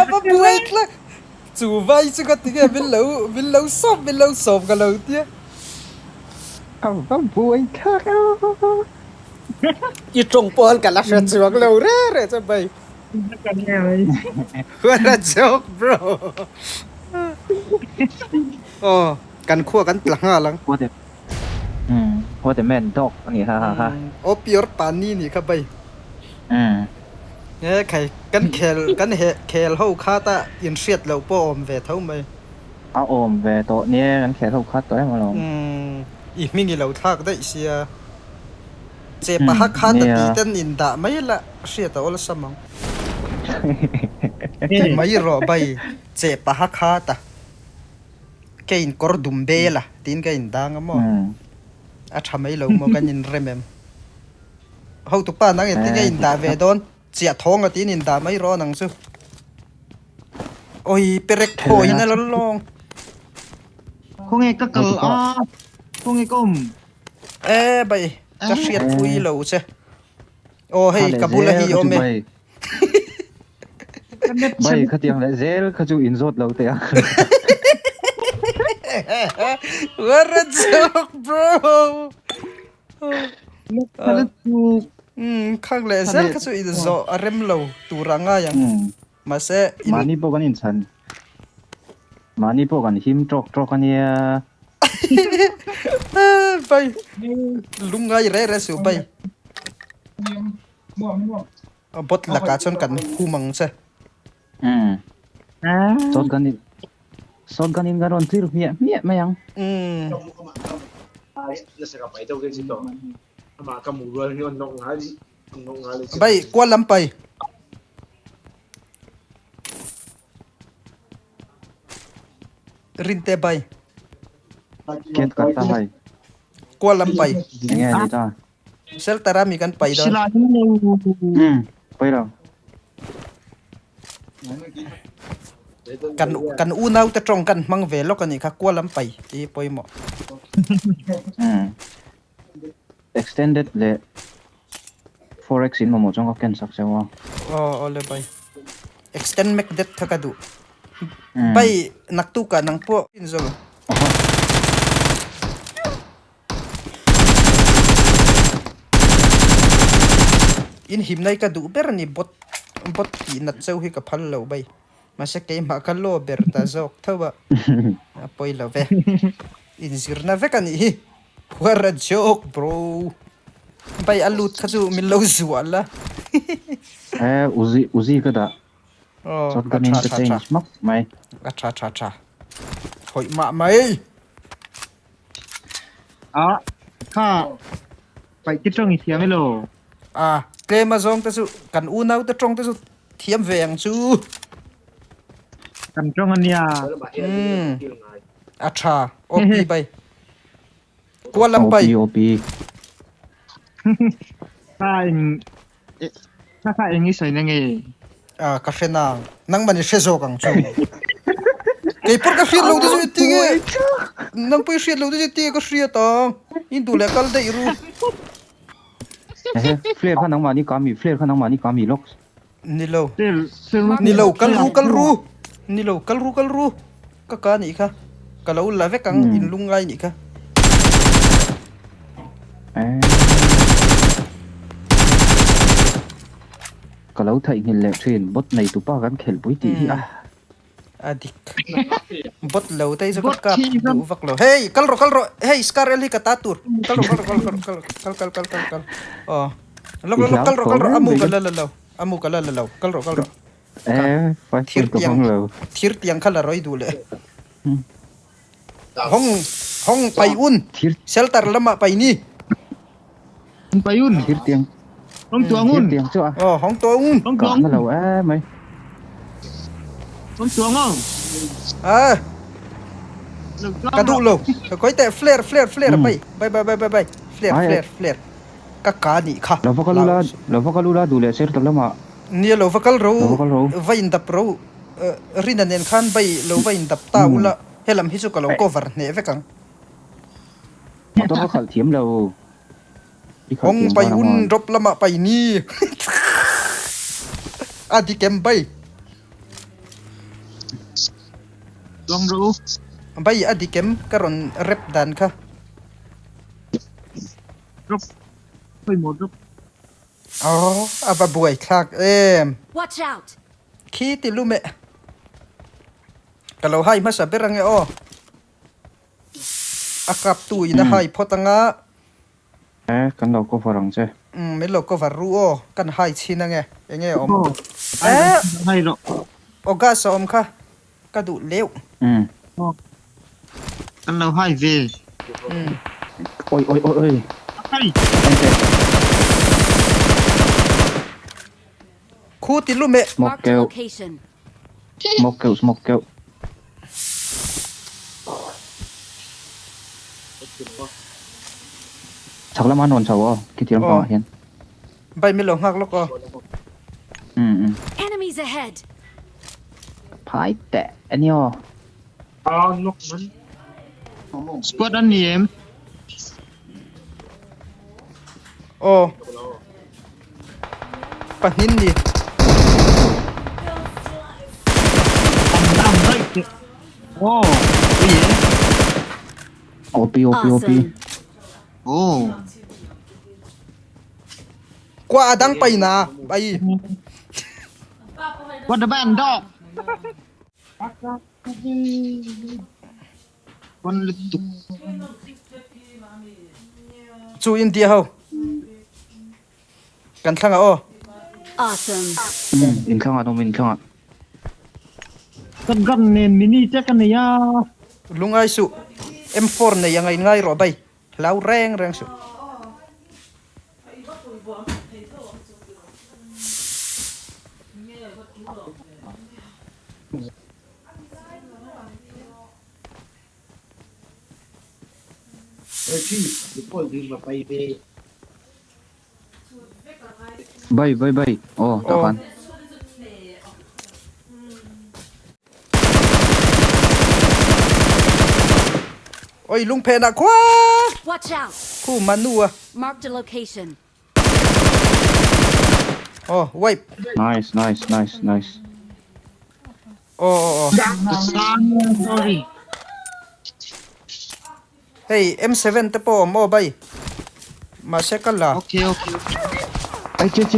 apa buat lah coba itu ketika belau sop kalau dia apa buat itu pun kalau sesuatu lau rare coba what a joke bro oh kan kuah kan telangว่าแต่แม่นดอกนี่ฮ่าฮ่าฮ่า oh pure pani nih kabai kayak kan kel hau kata insiat lau po om ve thau mai เอาโอมvềตัวนี้งั้นแค่ทุกคัดตัวให้มาลง อีมิงิเล่าทักได้เสียเจ็บปะฮักขาดตีเต้นอินดาไม่ละเสียตัวละสมองไม่รอใบเจ็บปะฮักขาดแกอินกอร์ดุมเบล่ะตีนแกอินดังอ่ะมั้งอาทำไม่รู้มั้งกันอินเรมเขาตุกป้านั่งตีนแกอินดาเวดอนเสียท้องอ่ะตีนอินดาไม่รอหนังซูโอ้ยเปรกโผล่นั่นละลองคงไงก็เกิดคงไงก้มใบก็เสียดฟุยเหลาใช่โอ้ให้กับบุลฮีโอเมใบขตียงเลยเซลขจูอินโซดเราเตีย what a joke bro ข้างเลยเซลขจูอินโซอาร์เมเหลาตัวรังอ่ะยังมาเซมานี่พวกกันอินสันมานี่พวกกันหิมตรอกกันเนี่ยไปลุงไงเร่สิไปบดหลักการชนกันคู่มังใช่สอนกันนี่กันรอนที่รูเมียไม่ยังไปกวนลำไปรินเตไปเกณฑ์กันตายกวนลำไปยังไงดีจ้าเซลตารามีกันไปดอนไปแล้วกันอูน่าจะตรงกันมังเวลกันนี่ค่ะกวนลำไปที่ปอยหมอextended เลย forex อินมาหมดจังก็เกณฑ์สักเซว่าอ๋อเลยไป extend make that ทักดูไปนักตุกันนังพวกอินโซลอินหิมในกระดูเบรนี่บดปีนัดเซลฮิกับพันเหลาไปมาเสกมาคัลโลเบรตาโซกเท่าว่าปอยเหลาเวอินซิร์นาเวกันนี่ว่าระจอก bro ไปอลูดขจูมิลโลสวนละอุซีก็ได้สดกันนี่จะเจนมักไหมช้าหอยมาไหมข้าไปที่ตรงอีเทียไม่รู้เกมมาซองแต่สุกันอูน่าแต่ตรงแต่สุเทียมเวียงซูกันตรงอันเนี้ยชาโอปีไปกวนลำไปโอปีถ้าเองนี่ใส่ยังไงกาแฟนั่งมันเชโซกังจูไอ้พวกกาแฟเราดูสิตีเงี้ยนั่งไปเชียร์เราดูสิตีก็เชียร์ต่ออินดูแลกันได้รู้เฟลข้านังมานี่กามีเฟลข้านังมานี่กามีล็อกนี่เรากัลรูก็การนี่ค่ะกัลรูลาเวกังอินลุงไงนี่ค่ะก็เราถ่ายเงินเล็กเทรนบดในตัวป้ากันเข็นปุ้ยตีดิกบดเราได้สักกับดูฟักเราเฮ้ยกัลโรเฮ้ยสการ์เอลิกาตาตูร์กัลโรอ๋อแล้วกัลโรอามูกัลเลากัลโรไปทิร์ตียงขัลร้อยดูเลยห้องไปอุ่นเซลตาร์ละมาไปนี่ไปอุ่นทิร์เตียงห้องตัวงุ่นเตียงจ้าห้องตัวงุ่นห้องตัวงุ่นเราไหมห้องตัวงุ่นกระดูกเราก็แต่เฟลร์ไปเฟลร์ก็การนี่ค่ะเราฟังลูลาดูเลยเซอร์ตละมาเนี่ยเราฟังรู้ไว้อินดับรู้รินันเองขันไปเราไว้อินดับตาอุละเฮลัมฮิสุกเราโคเวอร์เนี่ยเวกังต้องเขาเทียมเราห้องไปอุ่นรบละมาไปนี่ adi kem bay Dong ru. bay adi kem karon rep dan ka Drop. Hơi một drop. aba buai khak em Watch out! khi ti lume kalau hai masa berang o akap tu ina hai photanga kan lo ko farang che me lo ko varu o kan hai china nge om Hay rồi. oga sa om kha ka du leu Căn đầu hai về. oi oi oi oi Hay. khu ti lume smoke Marked a kêu location. smoke kêu chắc là mà nôn cháu cái tiếng Ờ. phong hiền bay me lo ngak lo ko Enemies ahead! phải tệ anh yo Squad anh em. o pahin ni Đam đấy. Ồ. Cái gì? op op op Awesome. Ồ. kwa adang pai na bay What the band dog? Con liên tục. chu india ho kan thanga o Awesome. in khang à in khang à Gần gần nền mini chắc cái này à. lungai su m4 ne yang ngai ro bay lau reng su bay bay bay ta kan oi lung phe na kwa Watch out! khu manu a Marked a location. wipe nice nice nice nice Sorry. hey m7 te po mo bay ma se kala Okay, okay. ai chết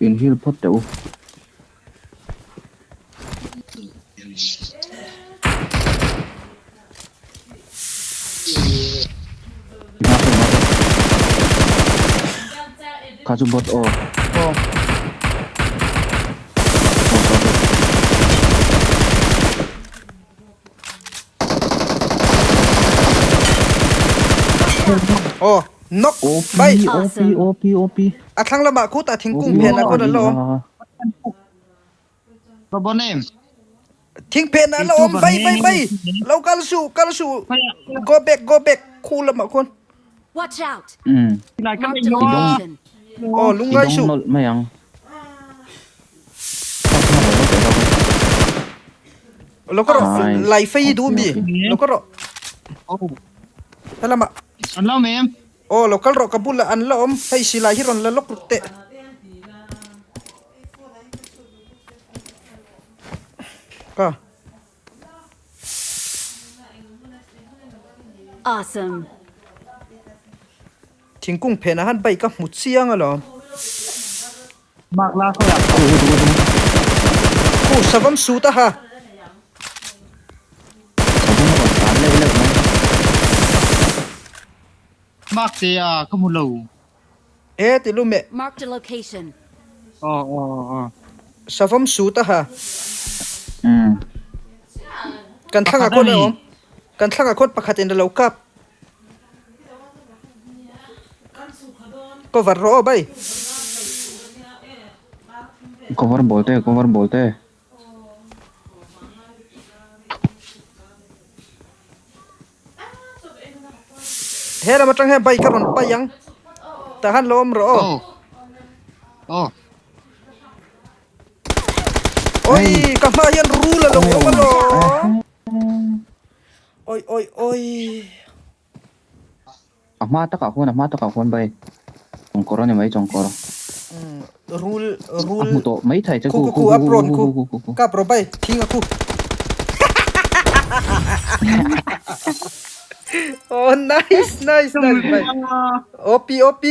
in hill pot đâu kazu bot nok op bay op athang lama khu ta thingkung phe na ko da lo Có bọn em. thing phe na lo om bay lo kal su go back khu lama kon Watch out! Lại cái Marked a này nó. location. lungai su idong mấy ang lo ko Nice. lai fei du mi Okay. lo ko ro Ồ. lama Anh lâu em. local ro kabula an la om hey sila hiron la lok te ka Awesome. thingkung phe na han bay ka mut siang alo Mạc la thôi à. khu savam su ta ha Mạc thì à không một lầu. e ti lu me Marked a location. savam su ta ha ừ kan thanga ko le om kan thanga ko pakhat in lo kap ko var ro bay cover bolte he la matang he bay karon bayang tahan lom ro Ồ. Ồ. oi ka ma yan ru la lo ko lo oi amma ta ka khuôn bay chong koro ni mai chong koro rule Mu to mấy thầy chứ ku apron ku ka pro bay thing aku oh nice bay op